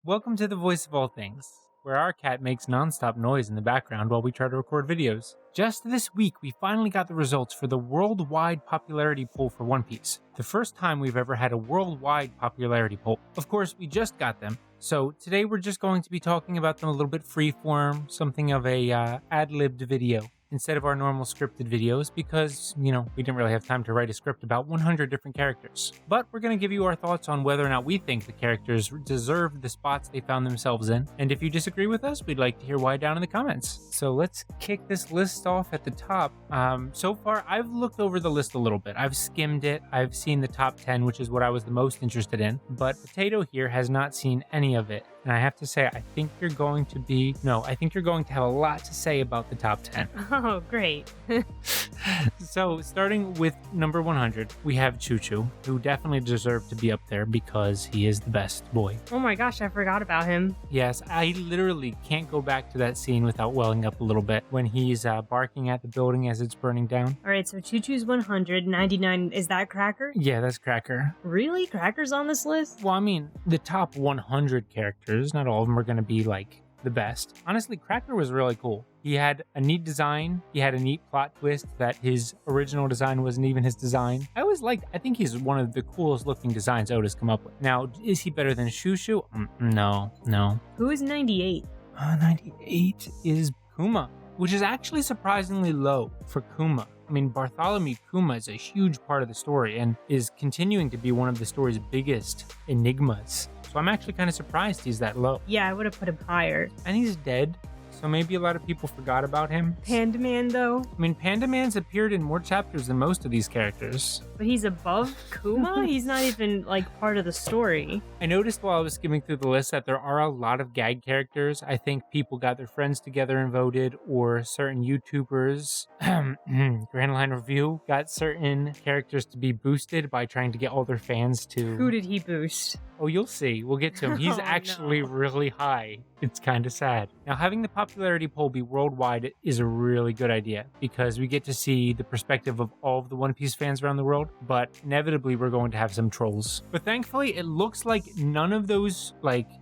Welcome to the Voice of All Things, where our cat makes nonstop noise in the background while we try to record videos. Just this week, we finally got the results for the worldwide popularity poll for One Piece. The first time we've ever had a worldwide popularity poll. Of course, we just got them, so today we're just going to be talking about them a little bit freeform, something of a ad-libbed video, instead of our normal scripted videos because, we didn't really have time to write a script about 100 different characters. But we're going to give you our thoughts on whether or not we think the characters deserve the spots they found themselves in. And if you disagree with us, we'd like to hear why down in the comments. So let's kick this list off at the top. So far, I've looked over the list a little bit. I've skimmed it. I've seen the top 10, which is what I was the most interested in. But Potato here has not seen any of it. And I have to say, I think you're going to have a lot to say about the top 10. Oh, great. So, starting with number 100, we have Choo Choo, who definitely deserved to be up there because he is the best boy. Oh my gosh, I forgot about him. Yes, I literally can't go back to that scene without welling up a little bit when he's barking at the building as it's burning down. All right, so Choo Choo's 199. Is that Cracker? Yeah, that's Cracker. Really? Cracker's on this list? Well, I mean, the top 100 characters, not all of them are going to be like the best. Honestly, Cracker was really cool. He had a neat design. He had a neat plot twist that his original design wasn't even his design. I think he's one of the coolest looking designs Oda's come up with. Now, is he better than Shoo Shoo? No. Who is 98? 98 is Kuma, which is actually surprisingly low for Kuma. I mean, Bartholomew Kuma is a huge part of the story and is continuing to be one of the story's biggest enigmas. So I'm actually kind of surprised he's that low. Yeah, I would have put him higher. And he's dead, so maybe a lot of people forgot about him. Panda Man, though? I mean, Panda Man's appeared in more chapters than most of these characters. But he's above Kuma? He's not even, part of the story. I noticed while I was skimming through the list that there are a lot of gag characters. I think people got their friends together and voted, or certain YouTubers, Grand Line Review, got certain characters to be boosted by trying to get all their fans to... Who did he boost? Oh, you'll see. We'll get to him. He's actually really high. It's kind of sad. Now, having the popularity poll be worldwide is a really good idea because we get to see the perspective of all of the One Piece fans around the world, but inevitably we're going to have some trolls. But thankfully, it looks like none of those,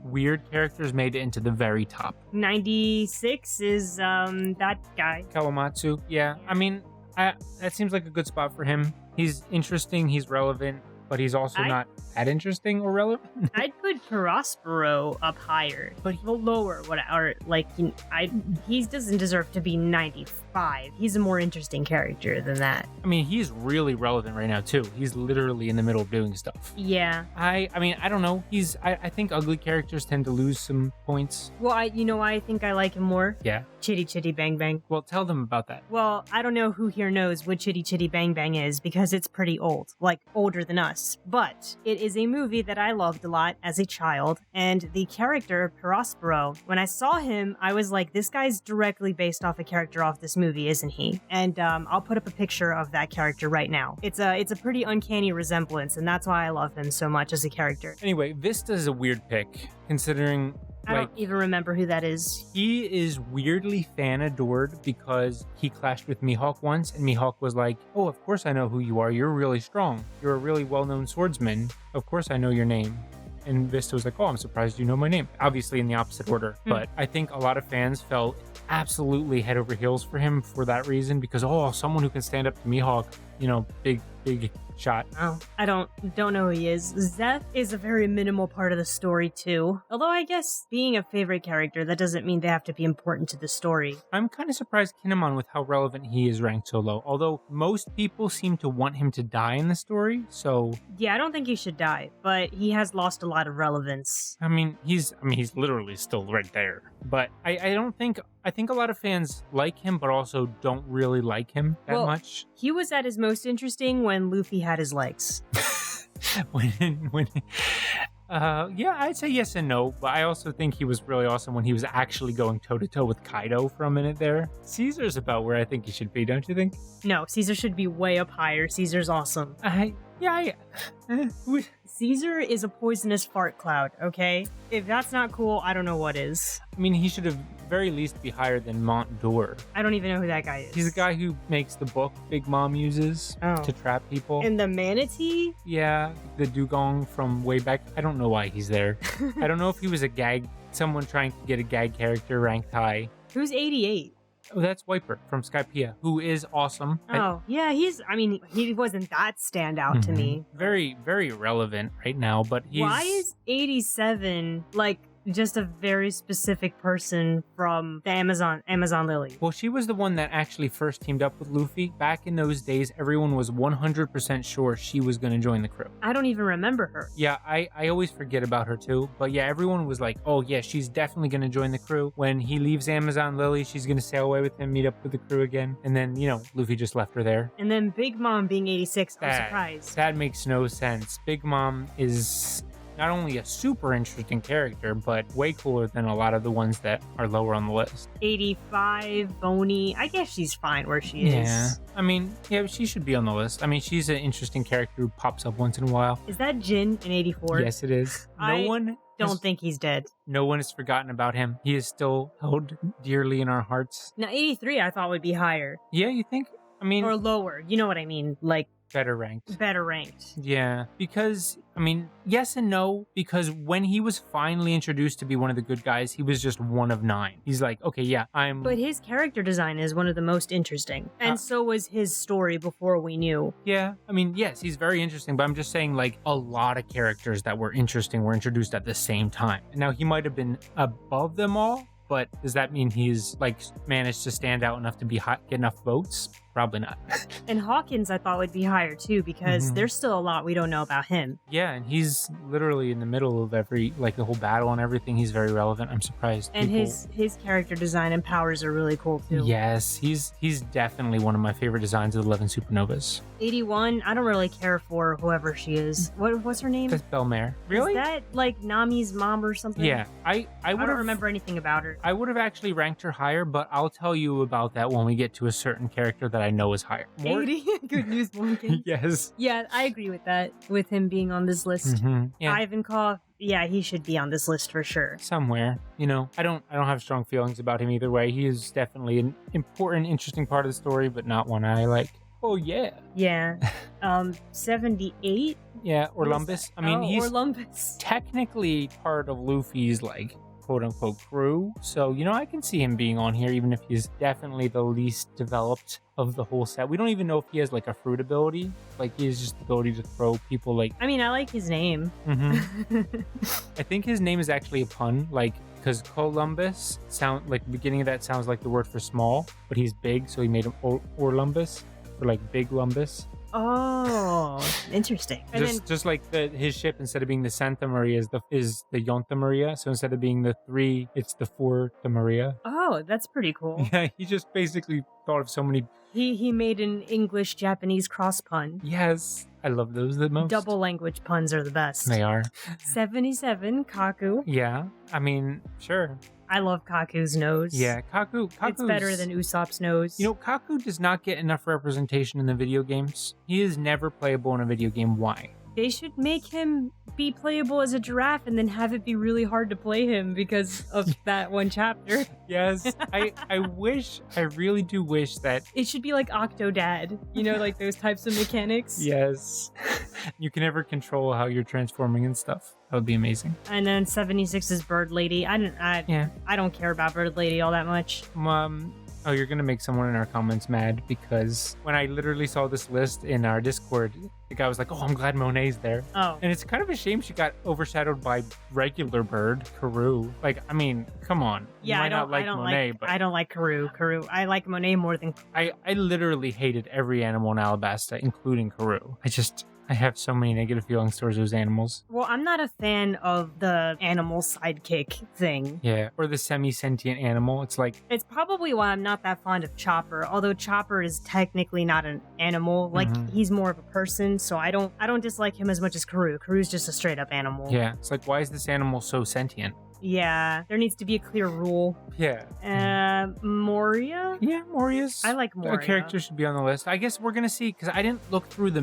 weird characters made it into the very top. 96 is, that guy. Kawamatsu. Yeah. I mean, that seems like a good spot for him. He's interesting. He's relevant. But he's also not that interesting or relevant. I'd put Prospero up higher, but lower. He doesn't deserve to be 95. He's a more interesting character than that. I mean, he's really relevant right now too. He's literally in the middle of doing stuff. Yeah. I mean, I don't know. I think ugly characters tend to lose some points. Well, I think I like him more. Yeah. Chitty Chitty Bang Bang. Well, tell them about that. Well, I don't know who here knows what Chitty Chitty Bang Bang is because it's pretty old, older than us. But it is a movie that I loved a lot as a child, and the character Prospero, when I saw him, I was like, this guy's directly based off a character off this movie, isn't he? And I'll put up a picture of that character right now. It's a pretty uncanny resemblance, and that's why I love him so much as a character. Anyway, Vista is a weird pick, considering... I don't even remember who that is. He is weirdly fan-adored because he clashed with Mihawk once, and Mihawk was like, oh, of course I know who you are. You're really strong. You're a really well-known swordsman. Of course I know your name. And Vista was like, oh, I'm surprised you know my name. Obviously in the opposite order. But I think a lot of fans felt absolutely head over heels for him for that reason because, someone who can stand up to Mihawk, big shot. Oh, I don't know who he is. Zeth is a very minimal part of the story too. Although I guess being a favorite character, that doesn't mean they have to be important to the story. I'm kind of surprised Kinemon with how relevant he is ranked so low. Although most people seem to want him to die in the story, so... Yeah, I don't think he should die, but he has lost a lot of relevance. I mean, he's literally still right there. But I think a lot of fans like him, but also don't really like him that much. He was at his most interesting when Luffy had his legs. I'd say yes and no, but I also think he was really awesome when he was actually going toe-to-toe with Kaido for a minute there. Caesar's about where I think he should be, don't you think? No, Caesar should be way up higher. Caesar's awesome. Caesar is a poisonous fart cloud, okay? If that's not cool, I don't know what is. I mean, he should have very least be higher than Mont Dore. I don't even know who that guy is. He's the guy who makes the book Big Mom uses to trap people. And the manatee? Yeah, the dugong from way back. I don't know why he's there. I don't know if he was someone trying to get a gag character ranked high. Who's 88? Oh, that's Wiper from Skypiea, who is awesome. Yeah, he wasn't that standout to me. Very, very relevant right now, but he's... Why is 87, like, just a very specific person from the Amazon Lily? Well, she was the one that actually first teamed up with Luffy. Back in those days, everyone was 100% sure she was going to join the crew. I don't even remember her. Yeah, I always forget about her too. But yeah, everyone was like, oh yeah, she's definitely going to join the crew. When he leaves Amazon Lily, she's going to sail away with him, meet up with the crew again. And then, Luffy just left her there. And then Big Mom being 86, I'm surprised. That makes no sense. Big Mom is... not only a super interesting character, but way cooler than a lot of the ones that are lower on the list. 85, Boney. I guess she's fine where she is. Yeah. I mean, yeah, she should be on the list. I mean, she's an interesting character who pops up once in a while. Is that Jin in 84? Yes, it is. Don't think he's dead. No one has forgotten about him. He is still held dearly in our hearts. Now, 83 I thought would be higher. Yeah, you think? I mean... or lower. You know what I mean? Like... better ranked. Better ranked. Yeah, because, I mean, yes and no, because when he was finally introduced to be one of the good guys, he was just one of 9. He's like, okay, yeah, But his character design is one of the most interesting. And so was his story before we knew. Yeah, I mean, yes, he's very interesting, but I'm just saying, like, a lot of characters that were interesting were introduced at the same time. Now, he might have been above them all, but does that mean he's, like, managed to stand out enough to get enough votes? Probably not. And Hawkins, I thought, would be higher, too, because there's still a lot we don't know about him. Yeah, and he's literally in the middle of the whole battle and everything. He's very relevant. I'm surprised. And his character design and powers are really cool, too. Yes, he's definitely one of my favorite designs of the 11 Supernovas. 81, I don't really care for whoever she is. What's her name? That's Belmare. Really? Is that, like, Nami's mom or something? Yeah, I don't remember anything about her. I would have actually ranked her higher, but I'll tell you about that when we get to a certain character that I know is higher. 80? Good news, Morgan. Yes. Yeah, I agree with that, with him being on this list. Yeah. Ivankov, yeah, he should be on this list for sure. Somewhere. I don't have strong feelings about him either way. He is definitely an important, interesting part of the story, but not one I like. Oh, yeah. Yeah. 78? Yeah, Orlumbus. I mean, he's Orlumbus. Technically part of Luffy's, like, quote-unquote crew. So, I can see him being on here, even if he's definitely the least developed of the whole set. We don't even know if he has, like, a fruit ability. Like, he has just the ability to throw people, like... I mean, I like his name. I think his name is actually a pun, like, because Columbus, the beginning of that sounds like the word for small, but he's big, so he made him Orlumbus, or, like, Big Lumbus. Oh, interesting. Just like his ship, instead of being the Santa Maria, is the Yonta Maria. So instead of being the 3, it's the 4 Maria. Oh, that's pretty cool. Yeah, he just basically thought of so many. He made an English-Japanese cross pun. Yes, I love those the most. Double language puns are the best. They are. 77, Kaku. Yeah, I mean, sure. I love Kaku's nose. Yeah, Kaku's... It's better than Usopp's nose. Kaku does not get enough representation in the video games. He is never playable in a video game. Why? They should make him be playable as a giraffe and then have it be really hard to play him because of that one chapter. Yes, I really do wish that... It should be like Octodad, like those types of mechanics. Yes. You can never control how you're transforming and stuff. That would be amazing. And then 76 is Bird Lady. I don't care about Bird Lady all that much. Oh, you're going to make someone in our comments mad because when I literally saw this list in our Discord, the guy was like, oh, I'm glad Monet's there. Oh. And it's kind of a shame she got overshadowed by regular Bird, Karoo. Like, I mean, come on. Yeah, I don't like Karoo. I like Monet more than... I literally hated every animal in Alabasta, including Karoo. I have so many negative feelings towards those animals. Well, I'm not a fan of the animal sidekick thing. Yeah, or the semi-sentient animal. It's probably why I'm not that fond of Chopper, although Chopper is technically not an animal. Like, he's more of a person, so I don't dislike him as much as Karoo. Karoo's just a straight-up animal. Yeah, it's like, why is this animal so sentient? Yeah, there needs to be a clear rule. Yeah. Moria? Yeah, Moria's... I like Moria. A character should be on the list. I guess we're going to see, because I didn't look through the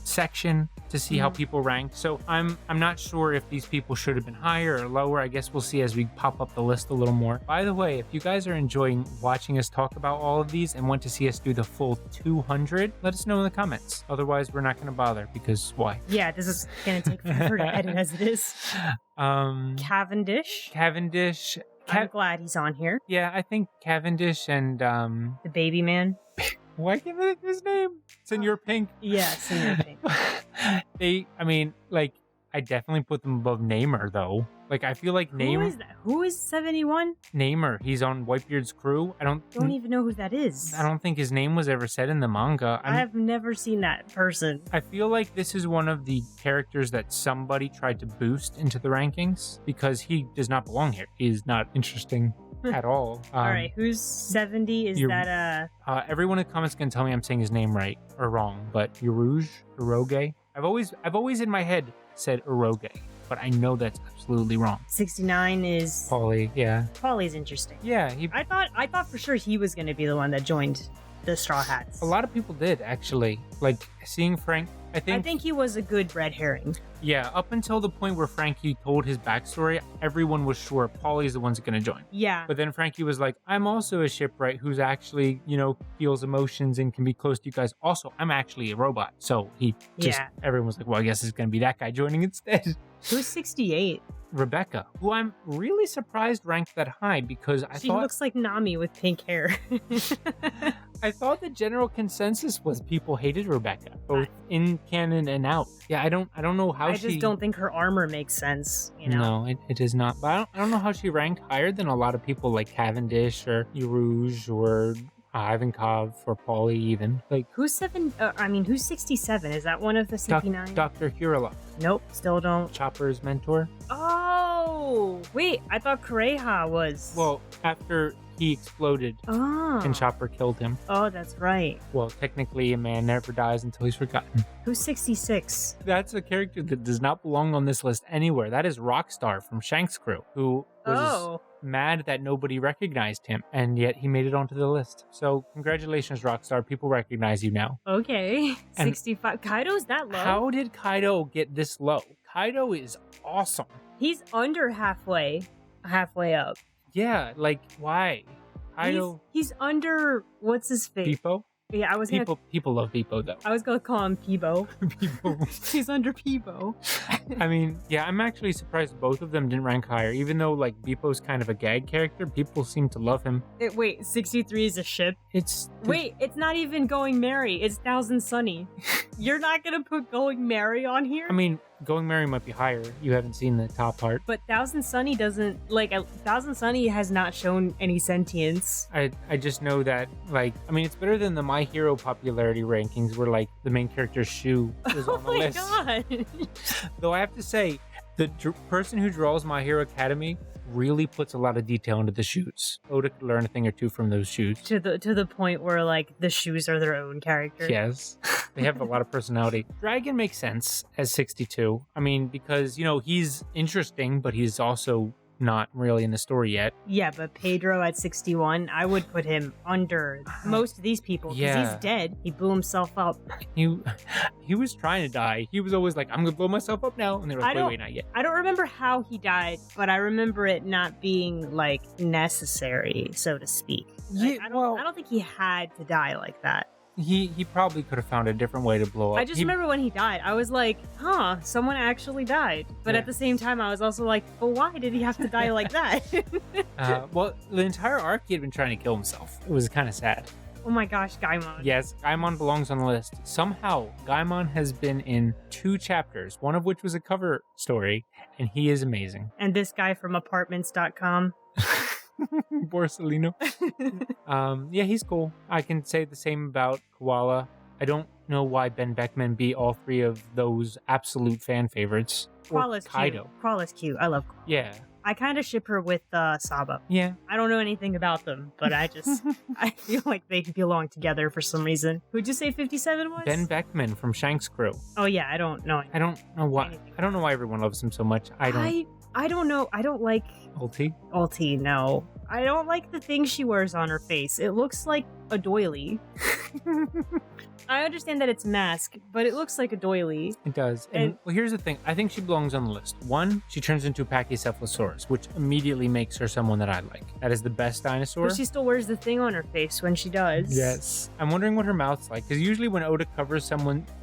section to see how people ranked. So I'm not sure if these people should have been higher or lower. I guess we'll see as we pop up the list a little more. By the way, if you guys are enjoying watching us talk about all of these and want to see us do the full 200, let us know in the comments. Otherwise, we're not going to bother because why? Yeah, this is going to take forever to edit as it is. Cavendish. I'm glad he's on here. Yeah, I think Cavendish and the baby man. Why can't I think of his name? Senor Pink. Yeah, Senor Pink. I definitely put them above Namer, though. Like, I feel like Namer... Who is that? Who is 71? Namer. He's on Whitebeard's crew. I don't even know who that is. I don't think his name was ever said in the manga. I have never seen that person. I feel like this is one of the characters that somebody tried to boost into the rankings because he does not belong here. He is not interesting at all. All right, who's 70? Is that everyone in the comments can tell me I'm saying his name right or wrong, but Uroge? I've always in my head said Uroge, but I know that's absolutely wrong. 69 is Paulie, yeah. Paulie's interesting. Yeah, I thought for sure he was going to be the one that joined the Straw Hats. A lot of people did, actually. Like, seeing Frank, I think he was a good red herring. Yeah, up until the point where Frankie told his backstory, everyone was sure Paulie's the one's going to join. Yeah. But then Frankie was like, I'm also a shipwright who's actually, feels emotions and can be close to you guys. Also, I'm actually a robot. So everyone was like, well, I guess it's going to be that guy joining instead. Who's 68? Rebecca, who I'm really surprised ranked that high because she looks like Nami with pink hair. I thought the general consensus was people hated Rebecca, both in canon and out. Yeah, I don't know how I just don't think her armor makes sense, No, it does not. But I don't know how she ranked higher than a lot of people like Cavendish or Urouge or Ivankov or Paulie even. Like who's 67? Is that one of the 69? Dr. Hurula. Nope, still don't. Chopper's mentor. Oh, wait, I thought Kureha was. Well, after he exploded and Chopper killed him. Oh, that's right. Well, technically, a man never dies until he's forgotten. Who's 66? That's a character that does not belong on this list anywhere. That is Rockstar from Shank's crew, who was mad that nobody recognized him, and yet he made it onto the list. So, congratulations, Rockstar. People recognize you now. Okay. 65. Kaido's that low? How did Kaido get this low? Kaido is awesome. He's under halfway up. Yeah, like, why? He's under, what's his face? Peepo? Yeah, people love Peepo, though. I was going to call him Peebo. Peepo. He's under Peebo. I mean, yeah, I'm actually surprised both of them didn't rank higher. Even though, like, Beepo's kind of a gag character, people seem to love him. Wait, 63 is a ship? It's not even Going Merry. It's Thousand Sunny. You're not going to put Going Merry on here? I mean, Going Merry might be higher. You haven't seen the top part. But Thousand Sunny doesn't, Thousand Sunny has not shown any sentience. I just know that, it's better than the My Hero popularity rankings where, the main character's shoe is on the list. Oh my god! Though I have to say, the person who draws My Hero Academy really puts a lot of detail into the shoes. Oda could learn a thing or two from those shoes. To the point where, the shoes are their own character. Yes. They have a lot of personality. Dragon makes sense as 62. I mean, because, he's interesting, but he's also not really in the story yet. Yeah, but Pedro at 61, I would put him under most of these people because he's dead. He blew himself up. He was trying to die. He was always like, I'm going to blow myself up now. And they were like, wait, not yet. I don't remember how he died, but I remember it not being, necessary, so to speak. Yeah, I don't think he had to die like that. He probably could have found a different way to blow up. I just remember when he died, I was like, someone actually died. But at the same time, I was also like, well, why did he have to die like that? Well, the entire arc, he had been trying to kill himself. It was kind of sad. Oh my gosh, Gaimon. Yes, Gaimon belongs on the list. Somehow, Gaimon has been in 2 chapters, one of which was a cover story, and he is amazing. And this guy from apartments.com. Borsalino. Yeah, he's cool. I can say the same about Koala. I don't know why Ben Beckman beat all 3 of those absolute fan favorites. Koala's Kaido. Cute. Koala's cute. I love Koala. Yeah. I kind of ship her with Saba. Yeah. I don't know anything about them, but I feel like they belong together for some reason. Who'd you say 57 was? Ben Beckman from Shank's crew. Oh yeah, I don't know. I don't know why. I don't know why everyone loves him so much. I don't know. I don't like Ulti, no. I don't like the thing she wears on her face. It looks like a doily. I understand that it's mask, but it looks like a doily. It does. And well, here's the thing. I think she belongs on the list. One, she turns into a Pachycephalosaurus, which immediately makes her someone that I like. That is the best dinosaur. But she still wears the thing on her face when she does. Yes. I'm wondering what her mouth's like, because usually when Oda covers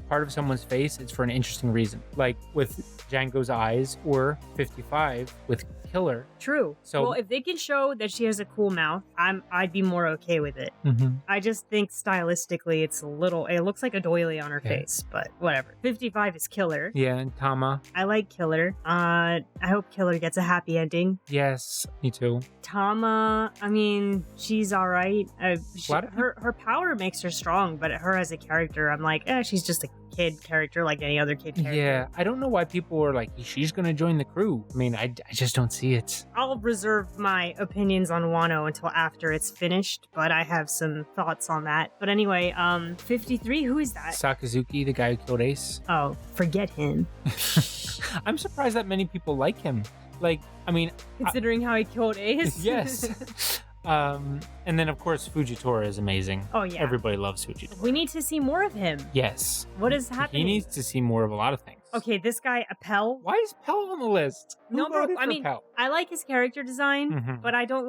part of someone's face, it's for an interesting reason. Like with Django's eyes, or 55 with Killer. True. So, well, if they can show that she has a cool mouth, I'd be more okay with it. Mm-hmm. I just think stylistically, it looks like a doily on her face, but whatever. 55 is Killer. Yeah, and Tama. I like Killer. I hope Killer gets a happy ending. Yes, me too. Tama, I mean, she's all right. Her power makes her strong, but her as a character, I'm like, she's just a kid character like any other kid character. Yeah, I don't know why people are like, she's gonna join the crew. I mean, I just don't see it. I'll reserve my opinions on Wano until after it's finished, but I have some thoughts on that. But anyway, 53, who is that? Sakazuki, the guy who killed Ace. Oh, forget him. I'm surprised that many people like him. Like, I mean... Considering how he killed Ace? Yes. And then, of course, Fujitora is amazing. Oh, yeah. Everybody loves Fujitora. We need to see more of him. Yes. What is happening? He needs to see more of a lot of things. Okay, this guy, Appel. Why is Pell on the list? No, bro, I mean, Pell? I like his character design, but I didn't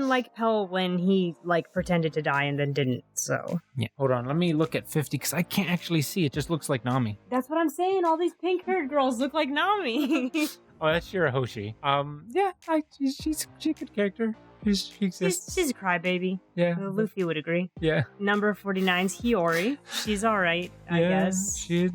like Pell when he, pretended to die and then didn't, so. Yeah, hold on, let me look at 50, because I can't actually see. It just looks like Nami. That's what I'm saying, all these pink-haired girls look like Nami. Oh, that's Shirahoshi. Yeah, she's a good character. She exists. She's a crybaby. Yeah. Luffy would agree. Yeah. Number 49's Hiyori. She's all right, I guess. She's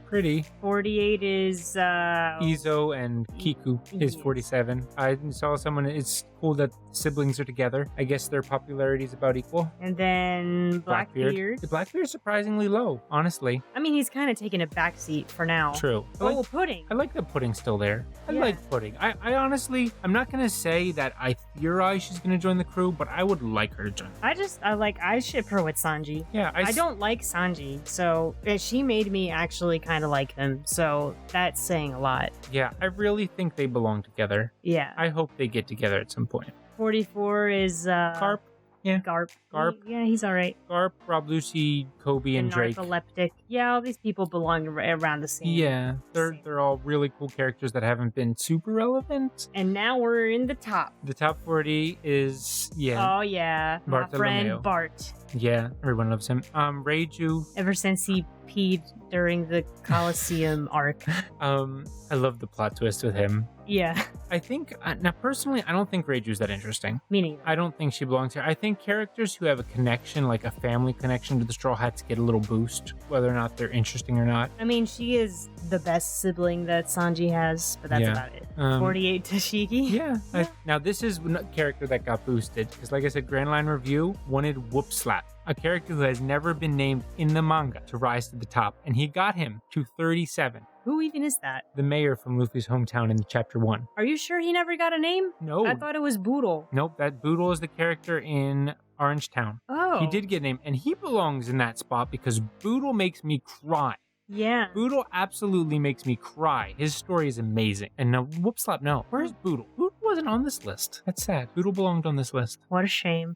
pretty. 48 is Izo and Kiku is 47. I saw someone. It's cool that siblings are together. I guess their popularity is about equal. And then Blackbeard. The Blackbeard's surprisingly low, honestly. I mean, he's kind of taking a backseat for now. True. Pudding. I like that Pudding's still there. I like Pudding. I honestly, I'm not gonna say that I theorize she's gonna join the crew, but I would like her to join. I ship her with Sanji. Yeah. I don't like Sanji, so she made me actually kind of like him. So that's saying a lot. Yeah, I really think they belong together. Yeah. I hope they get together at some point. 44 is Garp. Yeah. Garp. Garp. He's all right. Garp, Rob Lucy, Kobe, and Drake. Narcoleptic. Yeah, all these people belong around the same. Yeah, they're all really cool characters that haven't been super relevant. And now we're in the top. The top 40 is Oh yeah, my friend Bart. Yeah, everyone loves him. Reiju. Ever since he peed during the Coliseum arc. I love the plot twist with him. Yeah. I think, now personally, I don't think Reiju's that interesting. Me neither. I don't think she belongs here. I think characters who have a connection, like a family connection to the Straw Hats, get a little boost, whether or not they're interesting or not. I mean, she is the best sibling that Sanji has, but that's about it. 48 Tashigi. Yeah. Now, this is a character that got boosted, because like I said, Grand Line Review wanted Whoop Slap, a character who has never been named in the manga, to rise to the top, and he got him to 37. Who even is that? The mayor from Luffy's hometown in chapter 1. Are you sure he never got a name? No. I thought it was Boodle. Nope, that Boodle is the character in Orange Town. Oh. He did get a name, and he belongs in that spot because Boodle makes me cry. Yeah. Boodle absolutely makes me cry. His story is amazing. And now, Whoop Slap, no. Where's Boodle? Boodle wasn't on this list. That's sad. Boodle belonged on this list. What a shame.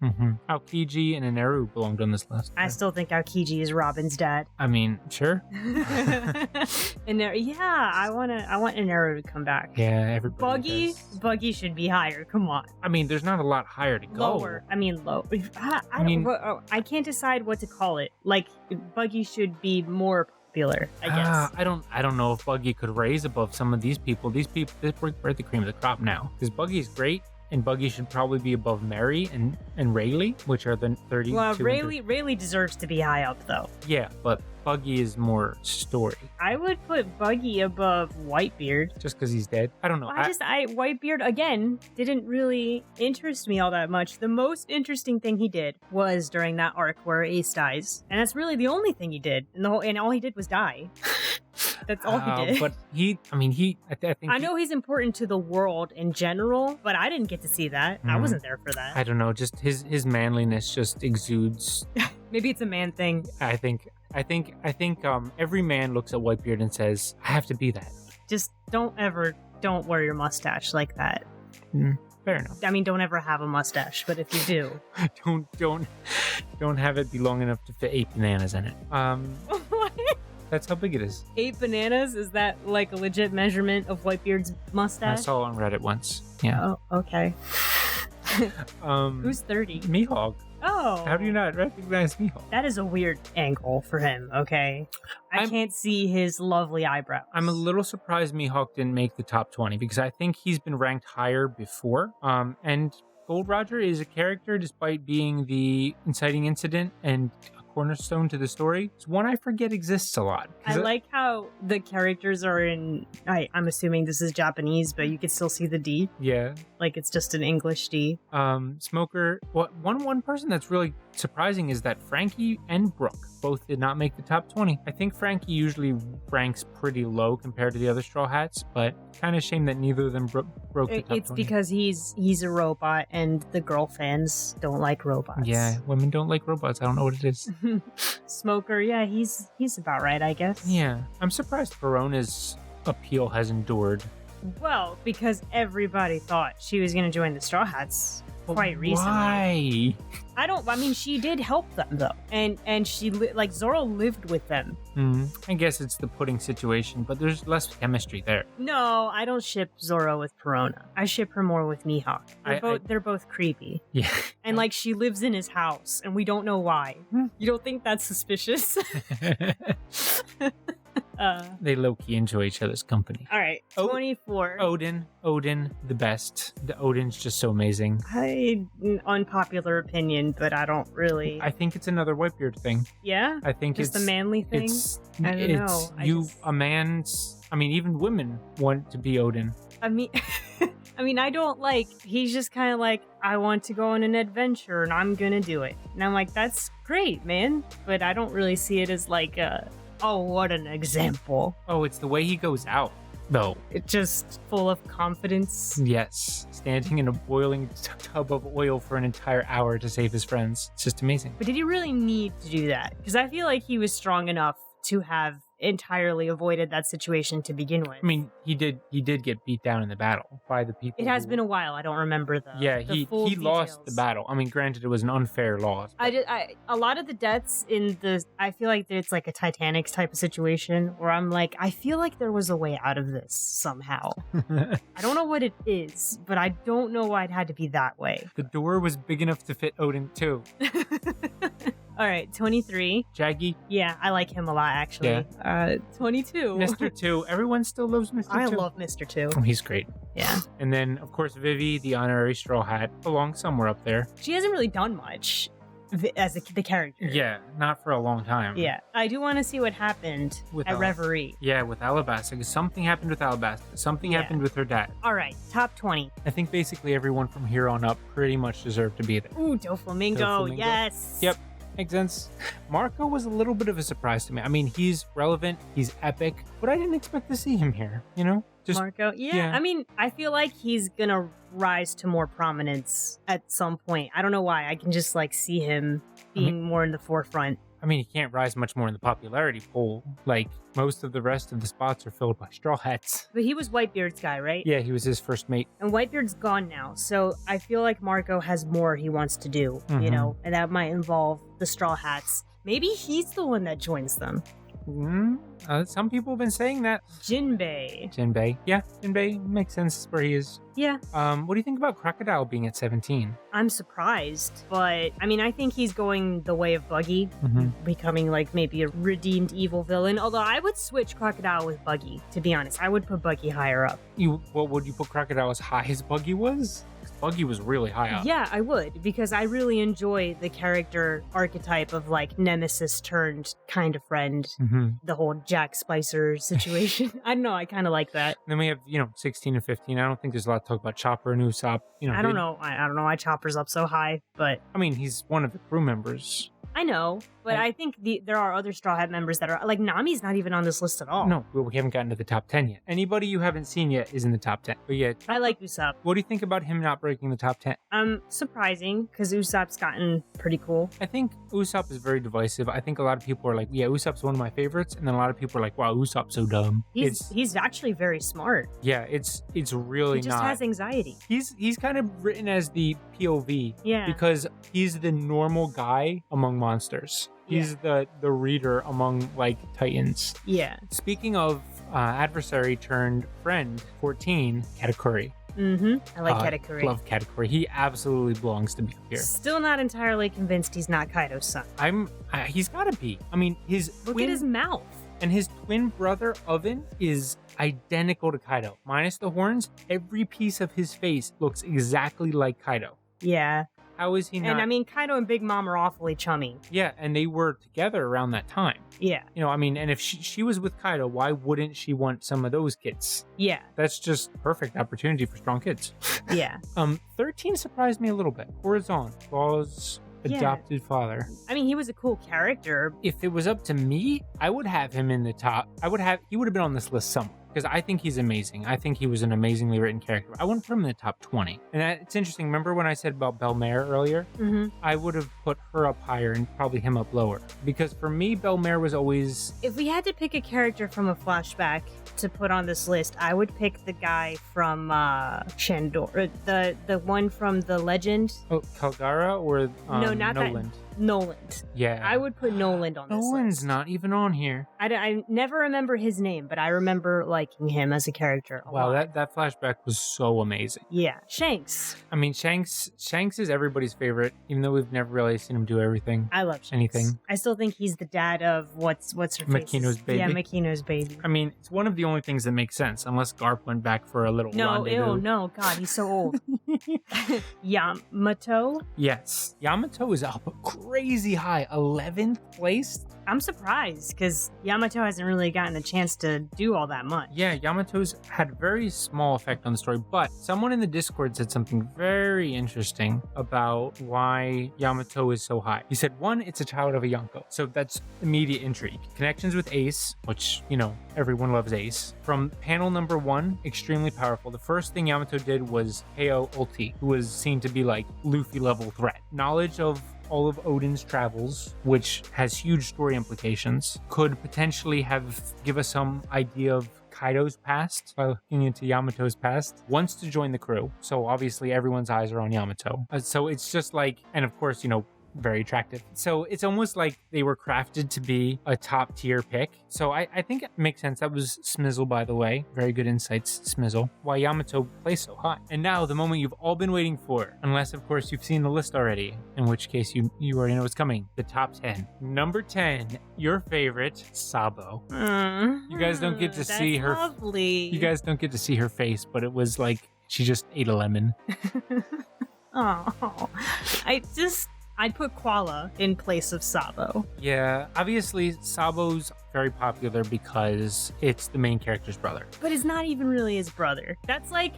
Aokiji and Ineru belonged on this list. I still think Aokiji is Robin's dad. I mean, sure. I want Ineru to come back. Yeah, everybody does. Buggy should be higher. Come on. I mean, there's not a lot higher to go. Lower. I mean, low. I can't decide what to call it. Like, Buggy should be more popular, I guess. I don't know if Buggy could raise above some of these people. We're at the cream of the crop now. Because Buggy's great, and Buggy should probably be above Mary and Rayleigh, which are the 32. Well, Rayleigh deserves to be high up, though. Yeah, but Buggy is more story. I would put Buggy above Whitebeard. Just because he's dead? I don't know. Whitebeard, again, didn't really interest me all that much. The most interesting thing he did was during that arc where Ace dies. And that's really the only thing he did. And all he did was die. That's all he did. But I think... I know he's important to the world in general, but I didn't get to see that. I wasn't there for that. I don't know. Just his manliness just exudes. Maybe it's a man thing. I think every man looks at Whitebeard and says, I have to be that. Just don't wear your mustache like that. Fair enough. I mean, don't ever have a mustache, but if you do. don't have it be long enough to fit 8 bananas in it. What? That's how big it is. 8 bananas? Is that like a legit measurement of Whitebeard's mustache? I saw it on Reddit once. Yeah. Oh, okay. Who's 30? Mihawk. Oh. How do you not recognize Mihawk? That is a weird angle for him, okay? I can't see his lovely eyebrows. I'm a little surprised Mihawk didn't make the top 20 because I think he's been ranked higher before. And Gold Roger is a character, despite being the inciting incident and a cornerstone to the story. It's one I forget exists a lot. I like how the characters are in, I'm assuming this is Japanese, but you can still see the D. Yeah. Like it's just an English D. Smoker. One person that's really surprising is that Frankie and Brooke both did not make the top 20. I think Frankie usually ranks pretty low compared to the other Straw Hats, but kind of shame that neither of them broke the top 20. It's because he's a robot and the girl fans don't like robots. Yeah, women don't like robots. I don't know what it is. Smoker, yeah, he's about right, I guess. Yeah, I'm surprised Verona's appeal has endured. Well, because everybody thought she was going to join the Straw Hats quite recently. Why? I mean, she did help them, though. And she, Zoro lived with them. I guess it's the pudding situation, but there's less chemistry there. No, I don't ship Zoro with Perona. I ship her more with Mihawk. They're both creepy. Yeah. And, she lives in his house, and we don't know why. You don't think that's suspicious? They low-key enjoy each other's company. All right, 24. Odin, the best. The Odin's just so amazing. Unpopular opinion, but I don't really. I think it's another Whitebeard thing. Yeah? I think just it's a manly thing? I don't know. Even women want to be Odin. I mean, I don't he's just kind of I want to go on an adventure and I'm gonna do it. And I'm like, that's great, man. But I don't really see it as oh, what an example. Oh, it's the way he goes out, though. It's just full of confidence. Yes. Standing in a boiling tub of oil for an entire hour to save his friends. It's just amazing. But did he really need to do that? Because I feel like he was strong enough to have entirely avoided that situation to begin with. I mean, he did get beat down in the battle by the people. It has been a while. I don't remember he lost the battle. I mean, granted, it was an unfair loss. A lot of the deaths I feel like it's like a Titanic type of situation where I'm like, I feel like there was a way out of this somehow. I don't know what it is, but I don't know why it had to be that way. The door was big enough to fit Odin too. All right, 23. Jaggy. Yeah, I like him a lot, actually. Yeah. 22. Mr. 2. Everyone still loves Mr. 2. I love Mr. 2. Oh, he's great. Yeah. And then, of course, Vivi, the honorary Straw Hat, belongs somewhere up there. She hasn't really done much as the character. Yeah, not for a long time. Yeah. I do want to see what happened at Reverie. Yeah, with Alabasta. Because something happened with Alabasta. Something happened with her dad. All right, top 20. I think basically everyone from here on up pretty much deserved to be there. Ooh, Doflamingo. Yes. Yep. Makes sense. Marco was a little bit of a surprise to me. I mean, he's relevant, he's epic, but I didn't expect to see him here, Just Marco? Yeah. I mean, I feel like he's gonna rise to more prominence at some point. I don't know why. I can just see him being more in the forefront. I mean, he can't rise much more in the popularity poll. Most of the rest of the spots are filled by Straw Hats. But he was Whitebeard's guy, right? Yeah, he was his first mate. And Whitebeard's gone now, so I feel like Marco has more he wants to do, and that might involve the Straw Hats. Maybe he's the one that joins them. Some people have been saying that. Jinbei. Yeah, Jinbei makes sense where he is. Yeah. What do you think about Crocodile being at 17? I'm surprised, but I think he's going the way of Buggy, becoming maybe a redeemed evil villain. Although I would switch Crocodile with Buggy, to be honest. I would put Buggy higher up. What would you put Crocodile as high as Buggy was? Buggy was really high up. Yeah, I would, because I really enjoy the character archetype of nemesis turned kind of friend. The whole Jack Spicer situation. I don't know, I kind of like that. Then we have, 16 and 15. I don't think there's a lot to talk about Chopper and Usopp. I don't know why Chopper's up so high, but I mean, he's one of the crew members. I know, but I think there are other Straw Hat members that are like Nami's not even on this list at all. No, we haven't gotten to the top 10 yet. Anybody you haven't seen yet is in the top 10. But yeah, I like Usopp. what do you think about him not breaking the top 10? Surprising because Usopp's gotten pretty cool. I think Usopp is very divisive. I think a lot of people are like, yeah, Usopp's one of my favorites, and then a lot of people are like, wow, Usopp's so dumb. He's actually very smart. Yeah, it's really he just not. has anxiety. He's kind of written as the POV. Yeah. Because he's the normal guy among monsters. He's the reader among like titans. Yeah. Speaking of adversary turned friend, 14, Katakuri. I like Katakuri. Love Katakuri. He absolutely belongs to be here. Still not entirely convinced he's not Kaido's son. He's gotta be. I mean, Look at his mouth. And his twin brother, Oven, is identical to Kaido. Minus the horns, every piece of his face looks exactly like Kaido. Yeah. How is he not? And I mean, Kaido and Big Mom are awfully chummy. Yeah, and they were together around that time. Yeah. You know, I mean, and if she was with Kaido, why wouldn't she want some of those kids? Yeah. That's just perfect opportunity for strong kids. Yeah. 13 surprised me a little bit. Horizon, Law's adopted father. I mean, he was a cool character. If it was up to me, I would have him in the top. He would have been on this list somewhere. Because I think he's amazing. I think he was an amazingly written character. I wouldn't put him in the top 20. And it's interesting. Remember when I said about Belmare earlier? Mm-hmm. I would have put her up higher and probably him up lower. Because for me, Belmare was always... If we had to pick a character from a flashback to put on this list, I would pick the guy from Shandor. The one from the Legend. Oh, Kalgara or no, not Noland? That. Noland. Yeah. I would put Noland on this list. Noland's not even on here. I never remember his name, but I remember liking him as a character a lot. That flashback was so amazing. Yeah. Shanks. I mean, Shanks is everybody's favorite, even though we've never really seen him do everything. I love Shanks. Anything. I still think he's the dad of what's her face? Makino's baby. Yeah, Makino's baby. I mean, it's one of the only things that makes sense, unless Garp went back for a little rendezvous. No, God, he's so old. Yamato? Yes. Yamato is up crazy high, 11th place. I'm surprised because Yamato hasn't really gotten a chance to do all that much. Yeah, Yamato's had very small effect on the story, but someone in the Discord said something very interesting about why Yamato is so high. He said, 1, it's a child of a Yonko. So that's immediate intrigue. Connections with Ace, which, you know, everyone loves Ace. From panel number 1, extremely powerful. The first thing Yamato did was KO Ulti, who was seen to be like Luffy level threat. Knowledge of all of Odin's travels, which has huge story implications, could potentially give us some idea of Kaido's past by looking into Yamato's past. Wants to join the crew, so obviously everyone's eyes are on Yamato. So it's just like, and of course, you know, very attractive. So it's almost like they were crafted to be a top tier pick. So I think it makes sense. That was Smizzle, by the way. Very good insights, Smizzle. Why Yamato plays so high. And now the moment you've all been waiting for, unless of course you've seen the list already, in which case you already know what's coming. The top 10. Number 10, your favorite, Sabo. You guys don't get to see her. Lovely. You guys don't get to see her face, but it was like she just ate a lemon. Oh, I'd put Koala in place of Sabo. Yeah, obviously Sabo's very popular because it's the main character's brother. But it's not even really his brother. That's like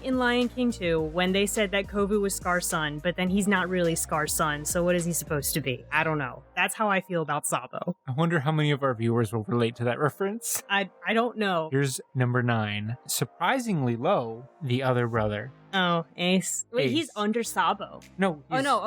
in Lion King 2 when they said that Kovu was Scar's son, but then he's not really Scar's son, so what is he supposed to be? I don't know. That's how I feel about Sabo. I wonder how many of our viewers will relate to that reference. I don't know. Here's number 9. Surprisingly low, the other brother. Oh, Ace. Wait, Ace. He's under Sabo. No.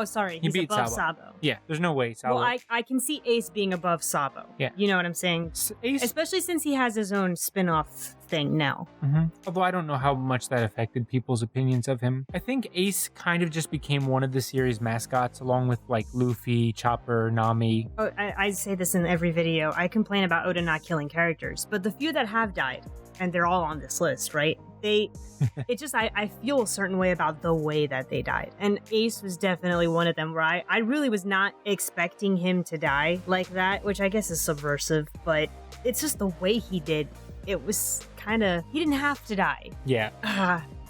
Sorry. He He's beat above Sabo. Sabo. Yeah, there's no way Sabo. Well, I can see Ace being above Sabo. Yeah. You know what I'm saying? Ace. Especially since he has his own spin-off thing now. Mm-hmm. Although I don't know how much that affected people's opinions of him. I think Ace kind of just became one of the series mascots along with like Luffy, Chopper, Nami. Oh, I say this in every video. I complain about Oda not killing characters, but the few that have died, and they're all on this list, right? I feel a certain way about the way that they died. And Ace was definitely one of them where I really was not expecting him to die like that, which I guess is subversive, but it's just the way he did. It was kind of, he didn't have to die. Yeah.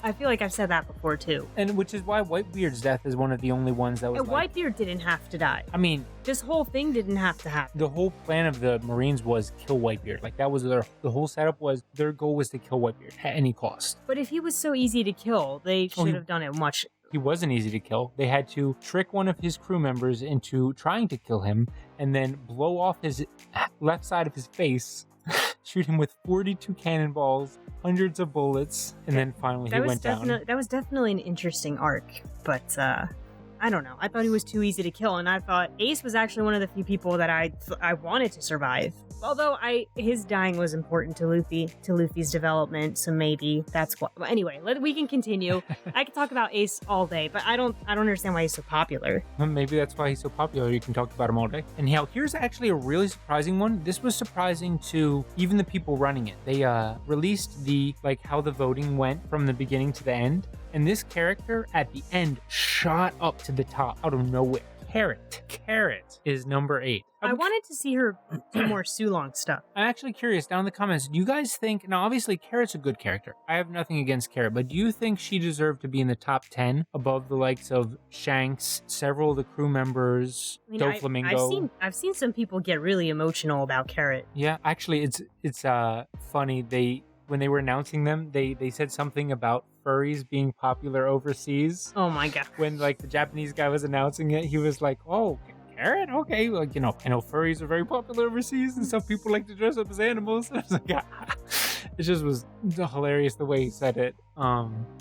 I feel like I've said that before too. And which is why Whitebeard's death is one of the only ones that was and Whitebeard didn't have to die. I mean, this whole thing didn't have to happen. The whole plan of the Marines was kill Whitebeard. Like that was the whole setup was their goal was to kill Whitebeard at any cost. But if he was so easy to kill, they should have done it much he wasn't easy to kill. They had to trick one of his crew members into trying to kill him and then blow off his left side of his face, shoot him with 42 cannonballs, hundreds of bullets, and then finally he went down. That was definitely an interesting arc, but I don't know. I thought he was too easy to kill, and I thought Ace was actually one of the few people that I wanted to survive. Although his dying was important to Luffy's development, so maybe that's what. Anyway, we can continue. I could talk about Ace all day, but I don't understand why he's so popular. Well, maybe that's why he's so popular. You can talk about him all day. And here's actually a really surprising one. This was surprising to even the people running it. They released how the voting went from the beginning to the end. And this character at the end shot up to the top out of nowhere. Carrot is number 8. I wanted to see her do more Sulong stuff. I'm actually curious, down in the comments, do you guys think, now obviously Carrot's a good character. I have nothing against Carrot, but do you think she deserved to be in the top 10 above the likes of Shanks, several of the crew members, Doflamingo? I've seen some people get really emotional about Carrot. Yeah, actually it's funny. When they were announcing them, they said something about furries being popular overseas. Oh my god. When the Japanese guy was announcing it, he was like, "Oh, Carrot? Okay, I know furries are very popular overseas and some people like to dress up as animals." I was like, it just was hilarious the way he said it.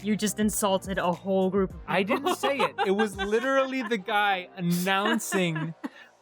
You just insulted a whole group of people. I didn't say it. It was literally the guy announcing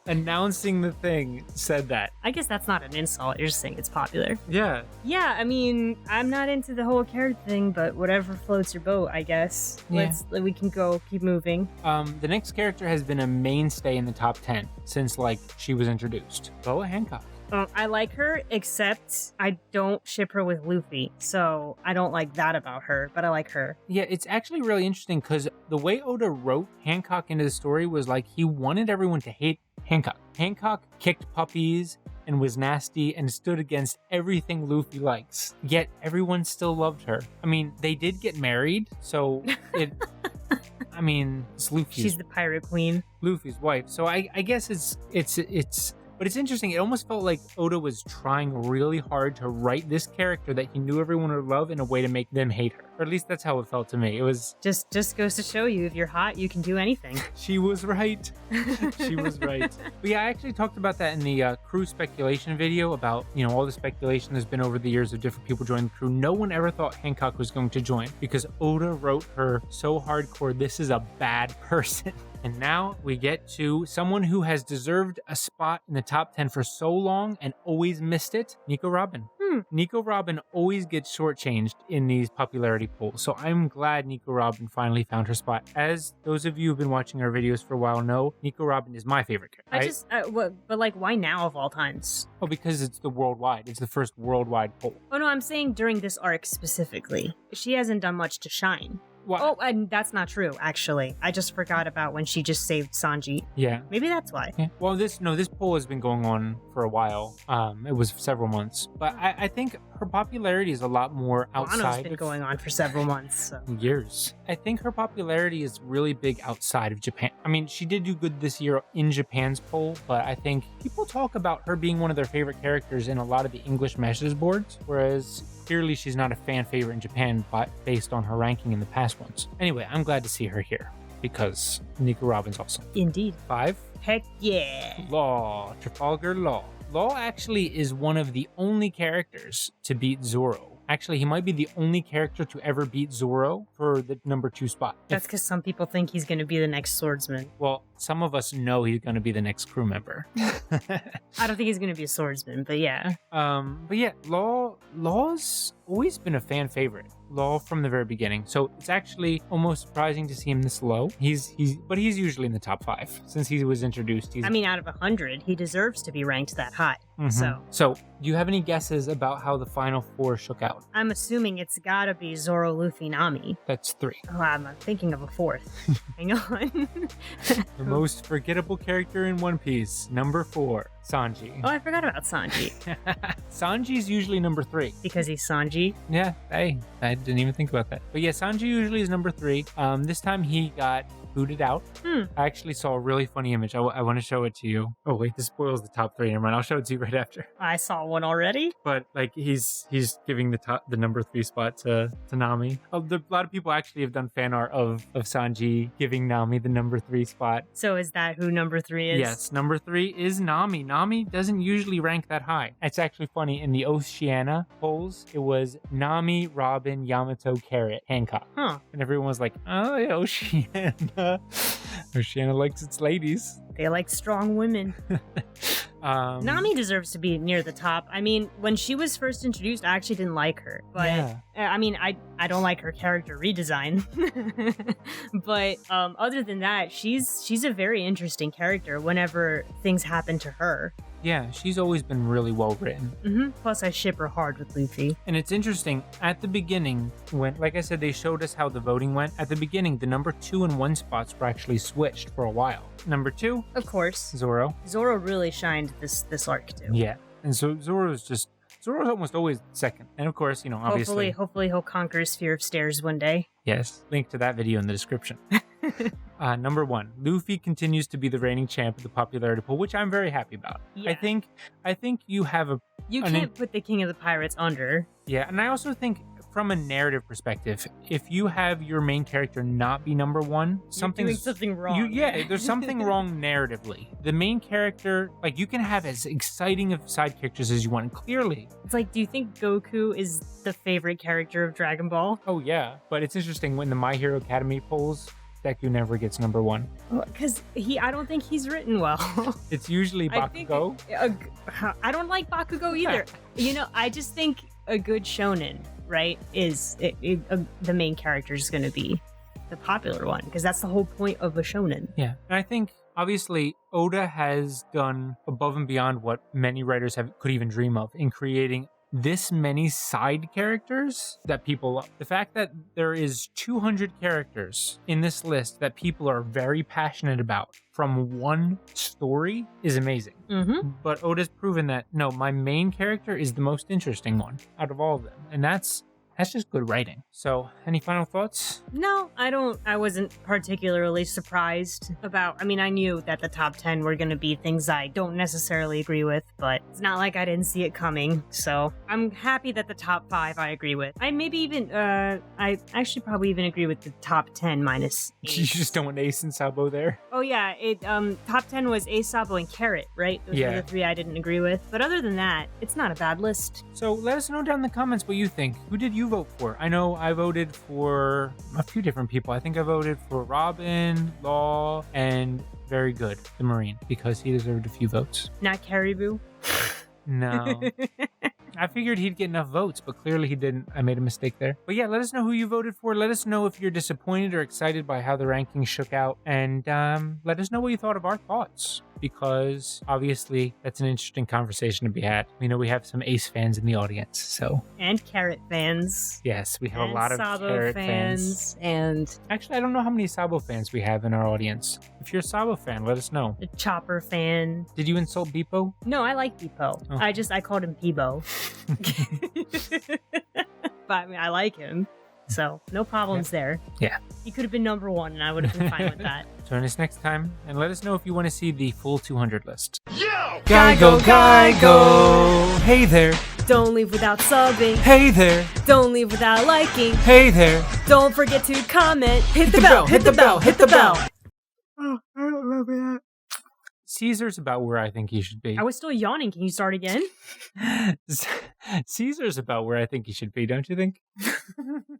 the thing said that. I guess that's not an insult. You're just saying it's popular. Yeah. Yeah, I mean, I'm not into the whole Carrot thing, but whatever floats your boat, I guess. Yeah. We can keep moving. The next character has been a mainstay in the top 10 since she was introduced. Boa Hancock. I like her, except I don't ship her with Luffy, so I don't like that about her, but I like her. Yeah, it's actually really interesting because the way Oda wrote Hancock into the story was he wanted everyone to hate Hancock. Hancock kicked puppies and was nasty and stood against everything Luffy likes, yet everyone still loved her. I mean, they did get married, so it's Luffy's. She's the pirate queen. Luffy's wife, so I guess it's. But it's interesting, it almost felt like Oda was trying really hard to write this character that he knew everyone would love in a way to make them hate her. Or at least that's how it felt to me. It was... Just goes to show you, if you're hot, you can do anything. She was right. She was right. But yeah, I actually talked about that in the crew speculation video about, all the speculation there's been over the years of different people joining the crew. No one ever thought Hancock was going to join because Oda wrote her so hardcore, this is a bad person. And now we get to someone who has deserved a spot in the top 10 for so long and always missed it, Nico Robin. Nico Robin always gets shortchanged in these popularity polls, so I'm glad Nico Robin finally found her spot. As those of you who've been watching our videos for a while know, Nico Robin is my favorite character. But why now of all times? Oh, because it's the first worldwide poll. Oh no, I'm saying during this arc specifically. She hasn't done much to shine. What? Oh, and that's not true, actually. I just forgot about when she just saved Sanji. Yeah. Maybe that's why. Yeah. Well, this poll has been going on for a while. It was several months. But I think her popularity is a lot more outside. Wano's been going on for several months. So. Years. I think her popularity is really big outside of Japan. I mean, she did do good this year in Japan's poll, but I think people talk about her being one of their favorite characters in a lot of the English message boards, whereas... clearly, she's not a fan favorite in Japan, but based on her ranking in the past ones. Anyway, I'm glad to see her here because Nico Robin's awesome. Indeed. 5. Heck yeah. Law. Trafalgar Law. Law actually is one of the only characters to beat Zoro. Actually, he might be the only character to ever beat Zoro for the number 2 spot. That's because some people think he's going to be the next swordsman. Well, some of us know he's going to be the next crew member. I don't think he's going to be a swordsman, but yeah. But yeah, Law's always been a fan favorite. Law from the very beginning. So it's actually almost surprising to see him this low. But he's usually in the top 5 since he was introduced. Out of 100, he deserves to be ranked that high. Mm-hmm. So do you have any guesses about how the final 4 shook out? I'm assuming it's gotta be Zoro, Luffy, Nami. That's 3. Oh, I'm thinking of a 4th. Hang on. The most forgettable character in One Piece, number 4, Sanji. Oh, I forgot about Sanji. Sanji's usually number 3. Because he's Sanji? Yeah, hey, that didn't even think about that. But yeah, Sanji usually is number 3. This time he got booted out. I actually saw a really funny image. I want to show it to you. Oh wait, this spoils the top 3. Never mind. I'll show it to you right after. I saw one already. But like he's giving the number 3 spot to Nami. A lot of people actually have done fan art of Sanji giving Nami the number 3 spot. So is that who number 3 is? Yes, number 3 is Nami. Nami doesn't usually rank that high. It's actually funny. In the Oceania polls, it was Nami, Robin, Yamato, Carrot, Hancock. Huh. And everyone was like, oh yeah, Oceania. Oceania likes its ladies. They like strong women. Nami deserves to be near the top. I mean, when she was first introduced, I actually didn't like her. But yeah. I mean, I don't like her character redesign. But other than that, she's a very interesting character whenever things happen to her. Yeah, she's always been really well written. Plus, I ship her hard with Luffy. And it's interesting, at the beginning, when, like I said, they showed us how the voting went. At the beginning, the number 2 and 1 spots were actually switched for a while. Number 2, of course, Zoro. Zoro really shined this arc too. Yeah, and so Zoro's almost always second. And of course, obviously. Hopefully he'll conquer his fear of stairs one day. Yes, link to that video in the description. Number 1, Luffy continues to be the reigning champ of the popularity pool, which I'm very happy about. Yeah. I think you have you can't put the King of the Pirates under. Yeah, and I also think from a narrative perspective, if you have your main character not be number 1, you're doing something wrong. There's something wrong narratively. The main character, like, you can have as exciting of side characters as you want. And clearly, it's like, do you think Goku is the favorite character of Dragon Ball? Oh yeah, but it's interesting when the My Hero Academy polls, Deku never gets number 1. Because I don't think he's written well. It's usually Bakugo. I don't like Bakugo either. I just think a good shonen, right, is the main character is going to be the popular one, because that's the whole point of a shonen. Yeah, and I think obviously Oda has done above and beyond what many writers could even dream of in creating this many side characters that people love. The fact that there is 200 characters in this list that people are very passionate about from one story is amazing. But Oda's proven that, no, my main character is the most interesting one out of all of them. And that's just good writing. So, any final thoughts? No, I wasn't particularly surprised about. I mean, I knew that the top 10 were going to be things I don't necessarily agree with, but it's not like I didn't see it coming. So, I'm happy that the top 5 I agree with. I actually probably even agree with the top 10 minus Ace. You just don't want Ace and Sabo there? Oh yeah, top 10 was Ace, Sabo, and Carrot, right? Those were the 3 I didn't agree with. But other than that, it's not a bad list. So let us know down in the comments what you think. Who did you vote for? I know I voted for a few different people. I think I voted for Robin, Law, and Very Good, the Marine, because he deserved a few votes. Not Caribou? No. I figured he'd get enough votes, but clearly he didn't. I made a mistake there. But yeah, let us know who you voted for. Let us know if you're disappointed or excited by how the rankings shook out. And let us know what you thought of our thoughts, because obviously that's an interesting conversation to be had. We know we have some Ace fans in the audience, so. And Carrot fans. Yes, we have a lot of Sabo Carrot fans. And actually, I don't know how many Sabo fans we have in our audience. If you're a Sabo fan, let us know. A Chopper fan. Did you insult Beepo? No, I like Beepo. Oh. I called him Peebo. But I mean, I like him. So, no problems there. Yeah. He could have been number 1, and I would have been fine with that. Join us next time, and let us know if you want to see the full 200 list. Yo! Geigo! Hey there! Don't leave without subbing. Hey there! Don't leave without liking. Hey there! Don't forget to comment. Hit the bell, hit the bell, hit the bell. Oh, I don't love that. Caesar's about where I think he should be. I was still yawning. Can you start again? Caesar's about where I think he should be, don't you think?